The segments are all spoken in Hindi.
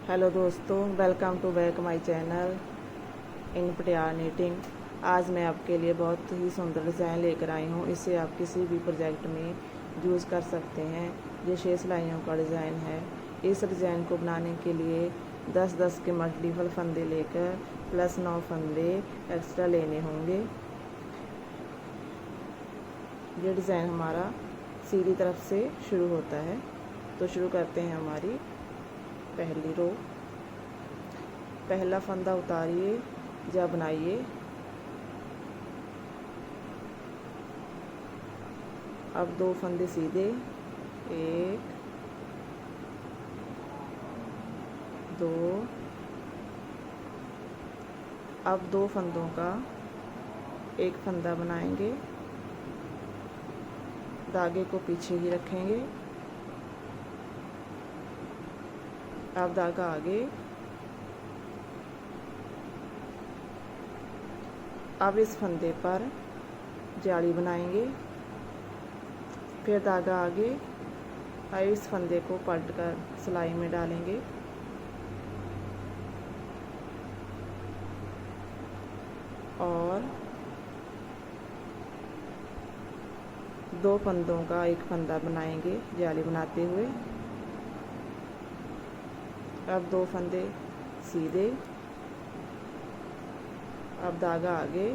हेलो दोस्तों, welcome to back my channel in Patiala knitting. आज मैं आपके लिए बहुत ही सुंदर डिज़ाइन लेकर आई हूँ। इसे आप किसी भी प्रोजेक्ट में यूज़ कर सकते हैं। ये 6 सिलाइयों का डिज़ाइन है। इस डिज़ाइन को बनाने के लिए 10-10 के मल्टीपल फंदे लेकर प्लस 9 फंदे एक्स्ट्रा लेने होंगे। ये डिज़ाइन हमारा सीधी तरफ से शुरू होता है। तो शुरू करते हैं हमारी पहली रो। पहला फंदा उतारिए, जा बनाइए। अब 2 फंदे सीधे, 1 2। अब 2 फंदों का एक फंदा बनाएंगे, धागे को पीछे ही रखेंगे। अब धागा आगे। अब इस फंदे पर जाली बनाएंगे, फिर धागा आगे। अब इस फंदे को पलटकर सिलाई में डालेंगे और 2 फंदों का एक फंदा बनाएंगे जाली बनाते हुए। अब 2 फंदे सीधे, अब धागा आगे।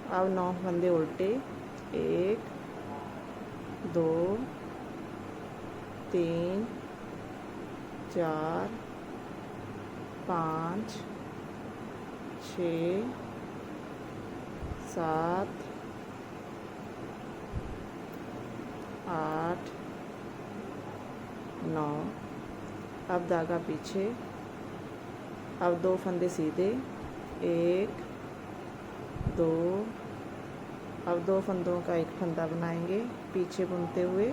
अब 9 फंदे उल्टे, 1 2 3 4 5 6 7 8 9। अब धागा पीछे। अब 2 फंदे सीधे, 1 2। अब 2 फंदों का एक फंदा बनाएंगे पीछे बुनते हुए।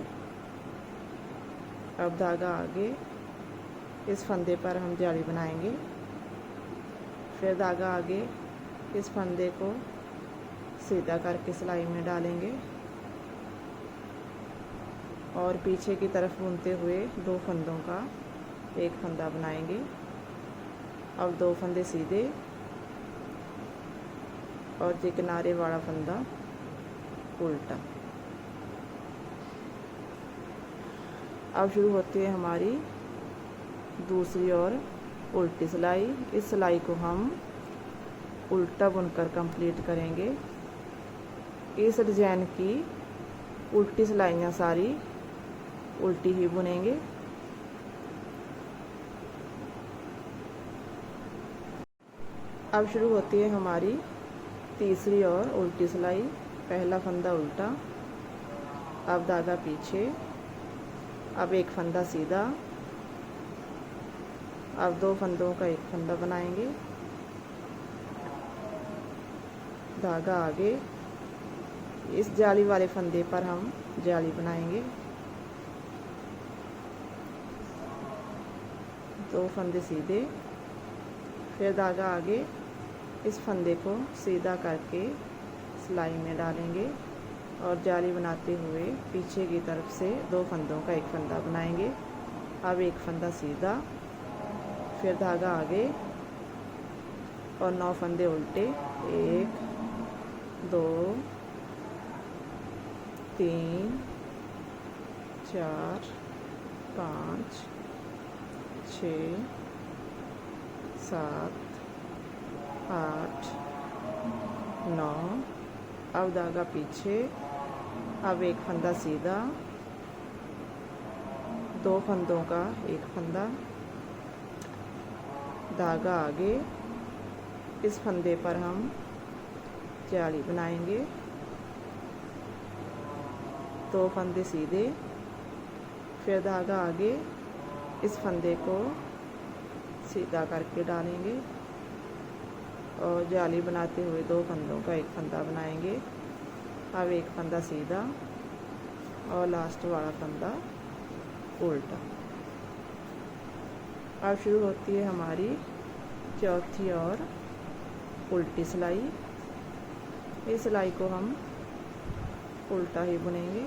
अब धागा आगे, इस फंदे पर हम जाली बनाएंगे, फिर धागा आगे। इस फंदे को सीधा करके सिलाई में डालेंगे और पीछे की तरफ बुनते हुए 2 फंदों का एक फंदा बनाएंगे। अब 2 फंदे सीधे और ये किनारे वाला फंदा उल्टा। अब शुरू होती है हमारी दूसरी और उल्टी सिलाई। इस सिलाई को हम उल्टा बुनकर कंप्लीट करेंगे। इस डिज़ाइन की उल्टी सिलाइयाँ सारी उल्टी ही बुनेंगे। अब शुरू होती है हमारी तीसरी और उल्टी सिलाई। पहला फंदा उल्टा, अब धागा पीछे। अब एक फंदा सीधा। अब 2 फंदों का एक फंदा बनाएंगे, धागा आगे। इस जाली वाले फंदे पर हम जाली बनाएंगे, 2 फंदे सीधे, फिर धागा आगे। इस फंदे को सीधा करके सिलाई में डालेंगे और जाली बनाते हुए पीछे की तरफ से 2 फंदों का एक फंदा बनाएंगे। अब एक फंदा सीधा, फिर धागा आगे और 9 फंदे उल्टे, 1 2 3 4 5 6 7 8 9। अब धागा पीछे। अब एक फंदा सीधा, 2 फंदों का एक फंदा, धागा आगे। इस फंदे पर हम जाली बनाएंगे, 2 फंदे सीधे, फिर धागा आगे। इस फंदे को सीधा करके डालेंगे और जाली बनाते हुए 2 फंदों का एक फंदा बनाएंगे। अब एक फंदा सीधा और लास्ट वाला फंदा उल्टा। अब शुरू होती है हमारी चौथी और उल्टी सिलाई। इस सिलाई को हम उल्टा ही बुनेंगे।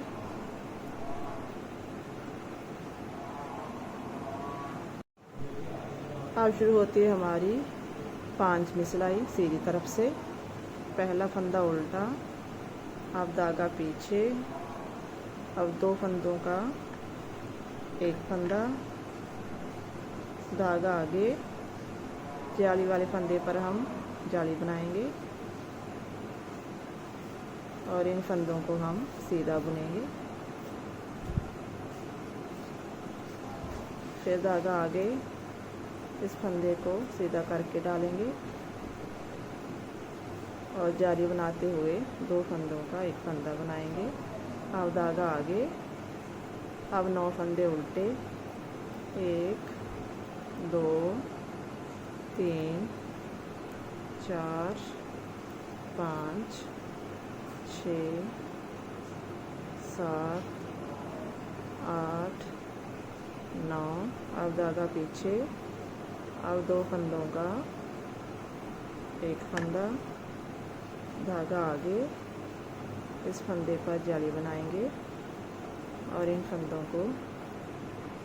अब शुरू होती है हमारी 5वीं सिलाई सीधी तरफ से। पहला फंदा उल्टा, अब धागा पीछे, अब 2 फंदों का एक फंदा, धागा आगे, जाली वाले फंदे पर हम जाली बनाएंगे और इन फंदों को हम सीधा बुनेंगे। फिर धागा आगे, इस फंदे को सीधा करके डालेंगे और जाली बनाते हुए 2 फंदों का एक फंदा बनाएंगे। अब धागा आगे, अब 9 फंदे उल्टे, 1 2 3 4 5 6 7 8 9। अब धागा पीछे, अब 2 फंदों का एक फंदा, धागा आगे, इस फंदे पर जाली बनाएंगे और इन फंदों को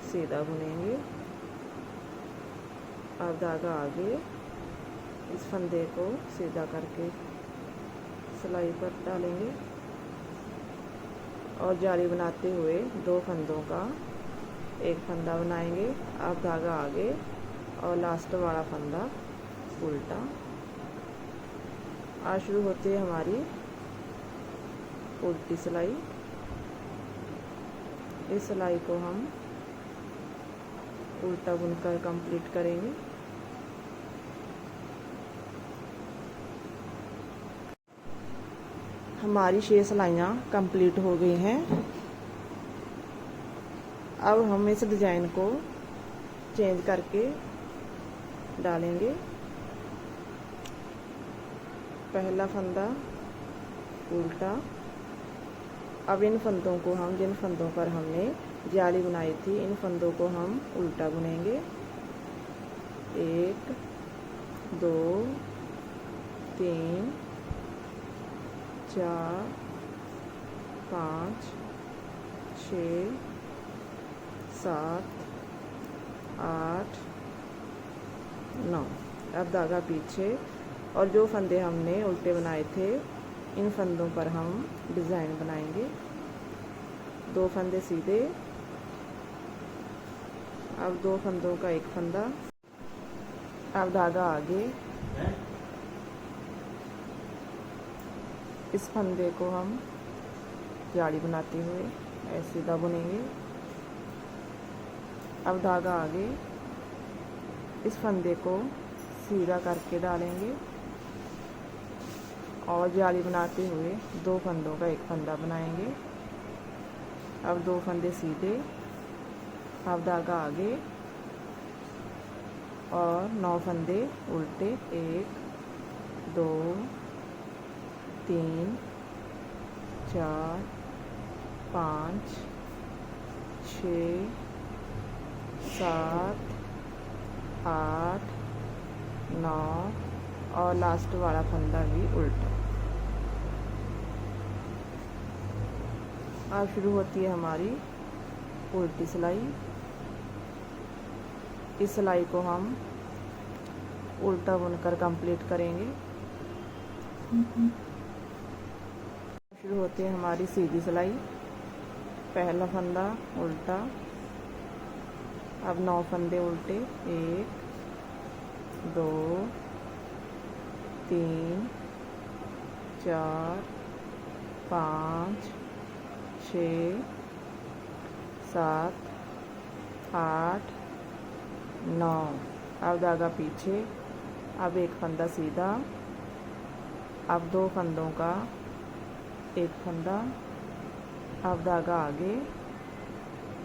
सीधा बुनेंगे। अब धागा आगे, इस फंदे को सीधा करके सिलाई पर डालेंगे और जाली बनाते हुए 2 फंदों का एक फंदा बनाएंगे। अब धागा आगे और लास्ट वाला फंदा उल्टा। आज शुरू होती है हमारी उल्टी सिलाई। इस सिलाई को हम उल्टा बुनकर कंप्लीट करेंगे। हमारी 6 सिलाइयाँ कंप्लीट हो गई हैं। अब हम इस डिज़ाइन को चेंज करके डालेंगे। पहला फंदा उल्टा, अब इन फंदों को हम, जिन फंदों पर हमने जाली बनाई थी, इन फंदों को हम उल्टा बुनेंगे। 1 2 3 4 5 6 7 8 9। अब धागा पीछे और जो फंदे हमने उल्टे बनाए थे, इन फंदों पर हम डिज़ाइन बनाएंगे। 2 फंदे सीधे, अब 2 फंदों का एक फंदा, अब धागा आगे, इस फंदे को हम जाली बनाते हुए ऐसे सीधा बुनेंगे। अब धागा आगे, इस फंदे को सीधा करके डालेंगे और जाली बनाते हुए 2 फंदों का एक फंदा बनाएंगे। अब 2 फंदे सीधे, अब धागा आगे और 9 फंदे उल्टे, 1 2 3 4 5 6 7 8 9 और लास्ट वाला फंदा भी उल्टा। अब शुरू होती है हमारी उल्टी सिलाई। इस सिलाई को हम उल्टा बुनकर कंप्लीट करेंगे। शुरू होती है हमारी सीधी सिलाई। पहला फंदा उल्टा, अब 9 फंदे उल्टे, 1 2 3 4 5 6 7 8 9। अब धागा पीछे, अब एक फंदा सीधा, अब 2 फंदों का एक फंदा, अब धागा आगे,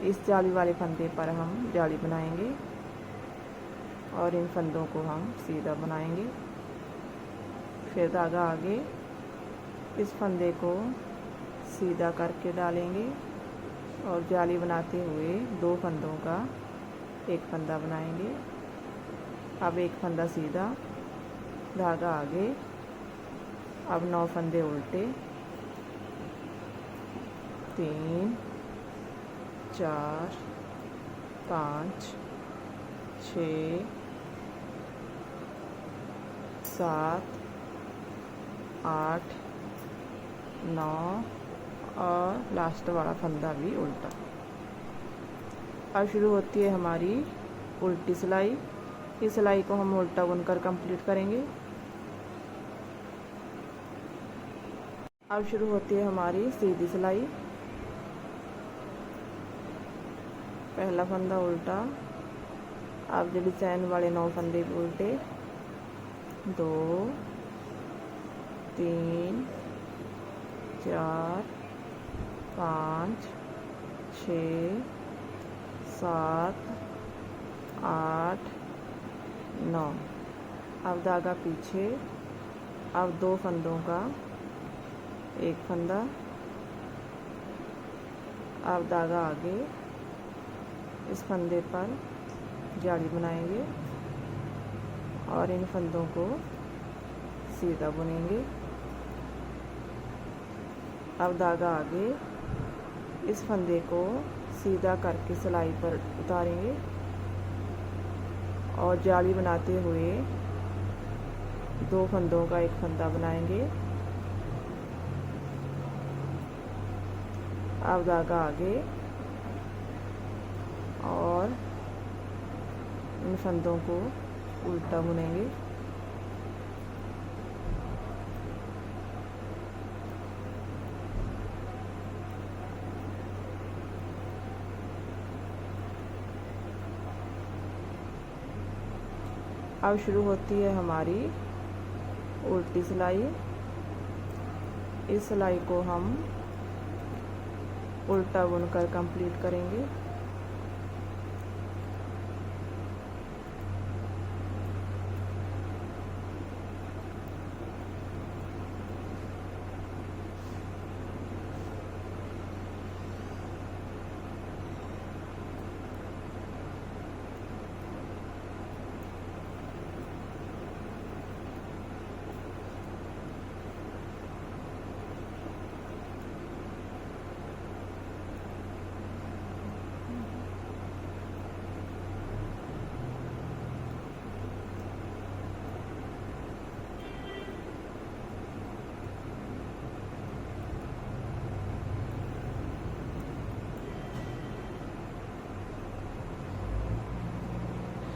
इस जाली वाले फंदे पर हम जाली बनाएंगे और इन फंदों को हम सीधा बनाएंगे। फिर धागा आगे, इस फंदे को सीधा करके डालेंगे और जाली बनाते हुए 2 फंदों का एक फंदा बनाएंगे। अब एक फंदा सीधा, धागा आगे, अब 9 फंदे उल्टे, 3 4 5 6 7 8 9 और लास्ट वाला फंदा भी उल्टा। अब शुरू होती है हमारी उल्टी सिलाई। इस सिलाई को हम उल्टा बुनकर कंप्लीट करेंगे। अब शुरू होती है हमारी सीधी सिलाई। पहला फंदा उल्टा। अब जो डिजाइन वाले 9 फंदे भी उल्टे। 2 3 4 5 6 7 8 9। अब धागा पीछे। अब 2 फंदों का एक फंदा। अब धागा आगे। इस फंदे पर जाली बनाएंगे और इन फंदों को सीधा बुनेंगे। अब धागा आगे। इस फंदे को सीधा करके सिलाई पर उतारेंगे और जाली बनाते हुए 2 फंदों का एक फंदा बनाएंगे। अब धागा आगे और इन फंदों को उल्टा बुनेंगे। अब शुरू होती है हमारी उल्टी सिलाई। इस सिलाई को हम उल्टा बुनकर कंप्लीट करेंगे।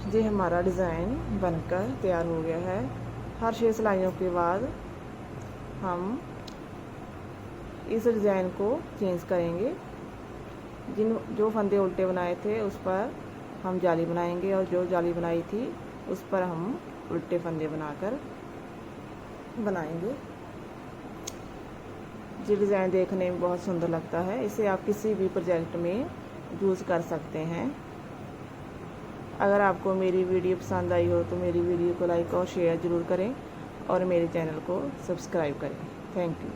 ये हमारा डिज़ाइन बनकर तैयार हो गया है। हर 6 सिलाइयों के बाद हम इस डिज़ाइन को चेंज करेंगे। जो फंदे उल्टे बनाए थे उस पर हम जाली बनाएंगे और जो जाली बनाई थी उस पर हम उल्टे फंदे बनाकर बनाएंगे। ये डिज़ाइन देखने में बहुत सुंदर लगता है। इसे आप किसी भी प्रोजेक्ट में यूज़ कर सकते हैं। अगर आपको मेरी वीडियो पसंद आई हो तो मेरी वीडियो को लाइक और शेयर ज़रूर करें और मेरे चैनल को सब्सक्राइब करें। Thank you.